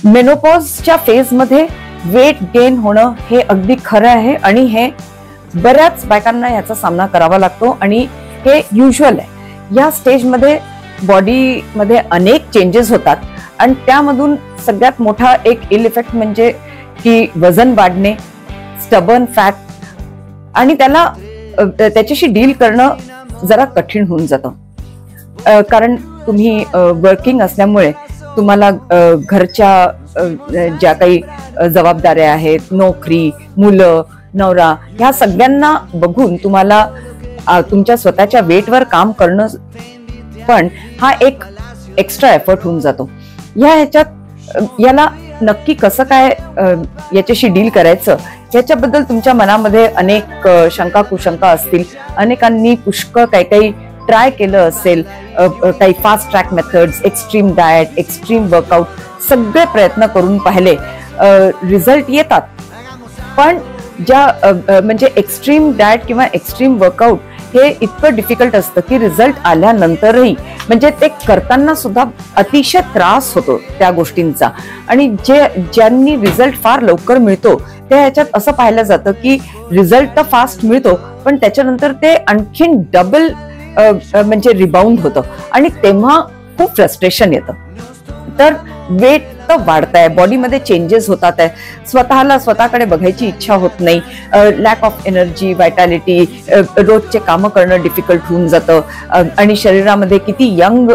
मेनोपॉजच्या फेजमध्ये weight gain होणं हे अगदी खरं आहे आणि हे बऱ्याच बायकांना याचा सामना करावा लागतो आणि हे युज्युअल आहे. या स्टेजमध्ये बॉडीमध्ये अनेक चेंजेस होतात आणि त्यामधून सगळ्यात मोठा एक इल इफेक्ट म्हणजे की वजन वाढणे, स्टबर्न फॅट, आणि त्याच्याशी डील करणं जरा कठीण होऊन जातं. कारण तुम्ही वर्किंग असल्यामुळे तुम्हाला घरच्या ज्या काही जबाबदाऱ्या आहेत, नोकरी, मुलं, नवरा, ह्या सगळ्यांना बघून तुम्हाला तुमच्या स्वतःच्या वेटवर काम करणं पण हा एक एक्स्ट्रा एफर्ट होऊन जातो. याला नक्की कसं काय याच्याशी डील करायचं याच्याबद्दल तुमच्या मनामध्ये अनेक शंका कुशंका असतील. अनेकांनी पुष्कळ काही ट्राय केलं असेल, काही fast track methods, extreme diet, extreme workout, सगळे प्रयत्न करून पाहिले. रिझल्ट येतात, पण म्हणजे एक्स्ट्रीम डाएट किंवा एक्स्ट्रीम वर्कआउट हे इतकं डिफिकल्ट असतं की रिझल्ट आल्यानंतरही म्हणजे ते करताना सुद्धा अतिशय त्रास होतो त्या गोष्टींचा. आणि ज्यांनी रिझल्ट फार लवकर मिळतो ते ह्याच्यात असं पाहिलं जातं की रिझल्ट तर फास्ट मिळतो, पण त्याच्यानंतर ते आणखीन डबल म्हणजे रिबाउंड होतं आणि तेव्हा खूप फ्रस्ट्रेशन येतं. तर वेट तर वाढताय, बॉडीमध्ये चेंजेस होतात आहे, स्वतःकडे बघायची इच्छा होत नाही, लॅक ऑफ एनर्जी, व्हायटॅलिटी, रोजचे कामं करणं डिफिकल्ट होऊन जातं आणि शरीरामध्ये किती यंग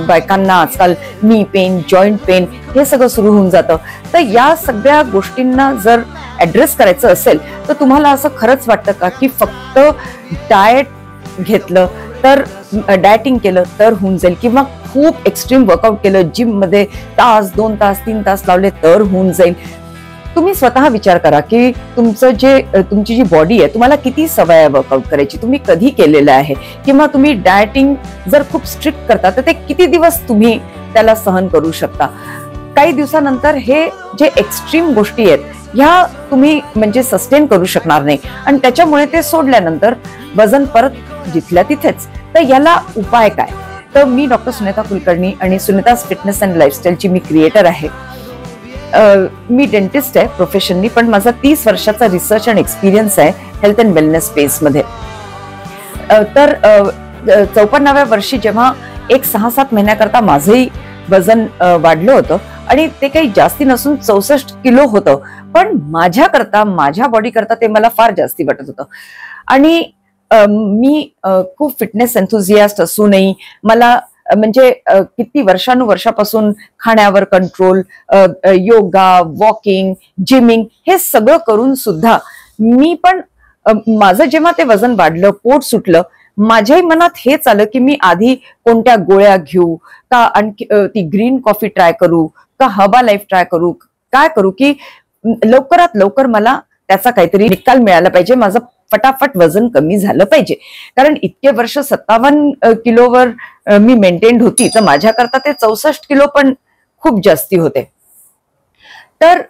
बायकांना आजकाल नी पेन, जॉईंट पेन हे सगळं सुरू होऊन जातं. तर या सगळ्या गोष्टींना जर ऍड्रेस करायचं असेल तर तुम्हाला असं खरंच वाटतं का की फक्त डाएट घेतलं तर, डाएटिंग केलं तर होऊन जाईल, किंवा खूप एक्स्ट्रीम वर्कआउट केलं, जिम मध्ये तास, 2 तास, 3 तास लावले तर होऊन जाईल? तुम्ही स्वतः विचार करा की तुमची जी बॉडी आहे, तुम्हाला किती सवय आहे वर्कआउट करायची, तुम्ही कधी केलेलं आहे, किंवा तुम्ही डाएटिंग जर खूप स्ट्रिक्ट करता तर ते किती दिवस तुम्ही त्याला सहन करू शकता? काही दिवसानंतर हे जे एक्स्ट्रीम गोष्टी आहेत ह्या तुम्ही म्हणजे सस्टेन करू शकणार नाही आणि त्याच्यामुळे ते सोडल्यानंतर वजन परत जिथल्या तिथेच. तर याला उपाय काय? तर मी डॉक्टर सुनीता कुलकर्णी आणि सुनीताज फिटनेस अँड लाईफस्टाईलची मी क्रिएटर आहे. मी डेंटिस्ट आहे प्रोफेशनली, पण माझा 30 वर्षाचा रिसर्च अँड एक्सपिरियन्स आहे हेल्थ अँड वेलनेस स्पेसमध्ये. तर 54व्या वर्षी जेव्हा एक 6-7 महिन्याकरता माझंही वजन वाढलं होतं आणि ते काही जास्ती नसून 64 किलो होतं, पण माझ्या बॉडी करता ते मला फार जास्ती वाटत होतं. आणि मी खूप फिटनेस एन्थुझियास्ट असूनही मला म्हणजे किती वर्षानुवर्षापासून खाण्यावर कंट्रोल, योगा, वॉकिंग, जिमिंग हे सगळं करून सुद्धा मी पण माझं जेव्हा ते वजन वाढलं, पोट सुटलं, माझ्याही मनात हेच आलं की मी आधी कोणत्या गोळ्या घेऊ का, आणखी ती ग्रीन कॉफी ट्राय करू का, हर्बा लाईफ ट्राय करू, काय करू की लवकरात लवकर मला त्याचा काहीतरी निकाल मिळाला पाहिजे, माझं फटाफट वजन कमी झालं पाहिजे. कारण इतके वर्ष 57 किलोवर मी मेंटेन्ड होती, तर माझ्याकरता ते 64 किलो पण खूप जास्ती होते. तर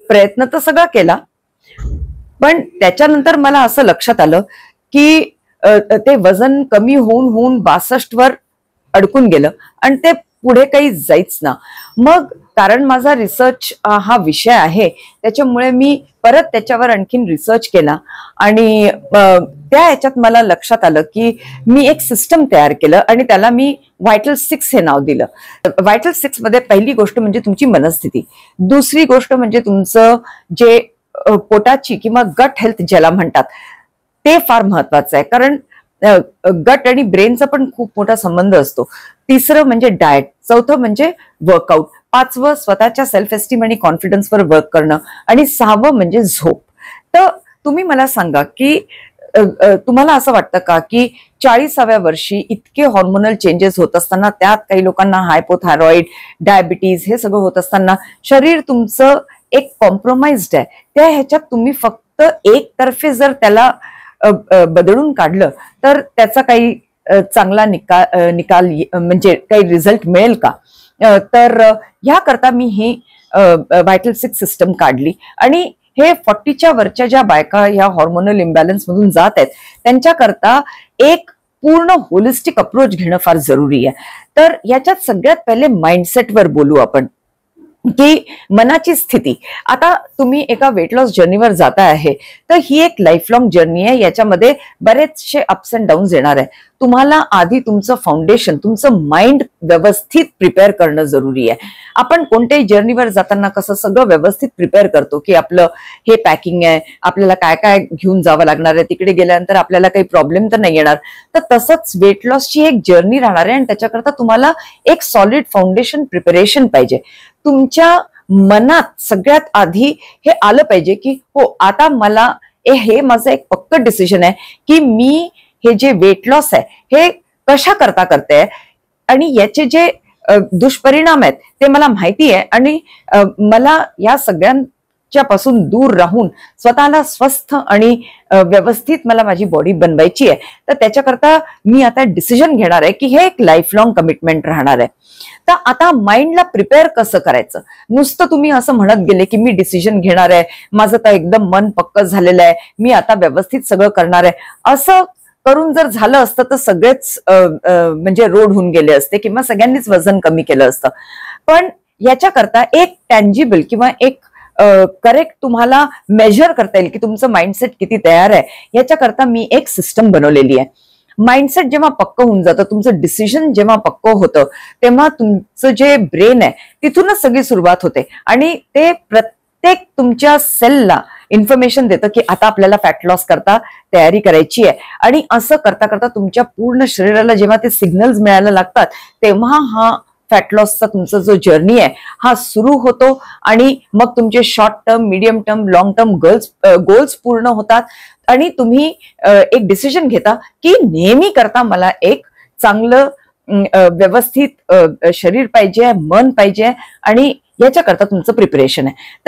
प्रयत्न तर सगळा केला, पण त्याच्यानंतर मला असं लक्षात आलं की ते वजन कमी होऊन 62 वर अडकून गेलं आणि ते पुढे काही जायच ना. मग कारण माझा रिसर्च हा विषय आहे त्याच्यामुळे मी परत त्याच्यावर आणखीन रिसर्च केला आणि त्या ह्याच्यात मला लक्षात आलं की मी एक सिस्टम तयार केलं आणि त्याला मी व्हायटल 6 हे नाव दिलं. व्हायटल 6 मध्ये पहिली गोष्ट म्हणजे तुमची मनस्थिती, दुसरी गोष्ट म्हणजे तुमचं जे पोटाची किंवा गट हेल्थ ज्याला म्हणतात ते फार महत्वाचं आहे, कारण गट आणि ब्रेनचा पण खूप मोठा संबंध असतो. तिसरं म्हणजे डाएट, चौथं म्हणजे वर्कआउट, 5वं स्वतःच्या सेल्फ एस्टीम आणि कॉन्फिडन्सवर वर्क करणं आणि 6वं म्हणजे झोप. तर तुम्ही मला सांगा की तुम्हाला असं वाटतं का की 40व्या वर्षी इतके हॉर्मोनल चेंजेस होत असताना, त्यात काही लोकांना हायपोथायरॉइड, डायबिटीज हे सगळं होत असताना शरीर तुमचं एक कॉम्प्रोमाइज्ड आहे, त्या ह्याच्यात तुम्ही फक्त एकतर्फे जर त्याला बदलून काढलं तर त्याचा काही चांगला निकाल म्हणजे काही रिझल्ट मिळेल का? तर ह्याकरता मी ही व्हायटल 6 सिस्टम काढली आणि हे 40च्या वरच्या ज्या बायका या हॉर्मोनल इम्बॅलन्स मधून जात आहेत त्यांच्याकरता एक पूर्ण होलिस्टिक अप्रोच घेणं फार जरुरी आहे. तर याच्यात सगळ्यात पहिले माइंडसेटवर बोलू आपण. की मनाची स्थिती, आता तुम्ही एका वेट लॉस जर्नीवर जाता आहे तर ही एक लाईफ लॉंग जर्नी आहे. याच्यामध्ये बरेचसे अप्स अँड डाऊन्स येणार आहे. तुम्हाला आधी तुमचं फाउंडेशन, तुमचं माइंड व्यवस्थित प्रिपेअर करणं जरुरी आहे. आपण कोणत्याही जर्नीवर जाताना कसं सगळं व्यवस्थित प्रिपेअर करतो की आपलं हे पॅकिंग आहे, आपल्याला काय काय घेऊन जावं लागणार आहे, तिकडे गेल्यानंतर आपल्याला काही प्रॉब्लेम तर नाही येणार. तर तसंच वेट लॉसची एक जर्नी राहणार आहे आणि त्याच्याकरता तुम्हाला एक सॉलिड फाउंडेशन प्रिपरेशन पाहिजे. तुमच्या मनात सगळ्यात आधी हे आलं पाहिजे की हो, आता मला हे माझं एक पक्क डिसिजन आहे की मी हे जे वेट लॉस आहे हे कशा करता करते आणि याचे जे दुष्परिणाम आहेत ते मला माहिती आहे आणि मला या सगळ्यांच्या पासून दूर राहून स्वतःला स्वस्थ आणि व्यवस्थित मला माझी बॉडी बनवायची आहे. तर त्याच्याकरता मी आता डिसिजन घेणार आहे की हे एक लाईफ लॉंग कमिटमेंट राहणार आहे. तर आता माइंडला प्रिपेअर कसं करायचं? नुसतं तुम्ही असं म्हणत गेले की मी डिसिजन घेणार आहे, माझं तर एकदम मन पक्क झालेलं आहे, मी आता व्यवस्थित सगळं करणार आहे, असं करून जर झालं असतं तर सगळेच म्हणजे रोड होऊन गेले असते किंवा सगळ्यांनीच वजन कमी केलं असतं. पण याच्याकरता एक टँजिबल किंवा एक करेक्ट तुम्हाला मेजर करता येईल की तुमचं माइंडसेट किती तयार आहे, याच्याकरता मी एक सिस्टम बनवलेली आहे. माइंडसेट जेव्हा पक्क होऊन जातं, तुमचं डिसिजन जेव्हा पक्क होतं, तेव्हा तुमचं जे ब्रेन आहे तिथूनच सगळी सुरुवात होते आणि ते प्रत्येक तुमच्या सेलला इन्फॉर्मेशन देतं की आता आपल्याला फॅट लॉस करता तयारी करायची आहे. आणि असं करता करता तुमच्या पूर्ण शरीराला जेव्हा ते सिग्नल्स मिळायला लागतात तेव्हा हा फॅट लॉसचा तुमचा जो जर्नी आहे हा सुरू होतो आणि मग तुमचे short term, medium term, long term goals पूर्ण होतात आणि तुम्ही एक डिसिजन घेता की नेहमी करता मला एक चांगलं व्यवस्थित शरीर पाहिजे, मन पाहिजे आणि याच्याकरता तुमचं प्रिपरेशन आहे. तर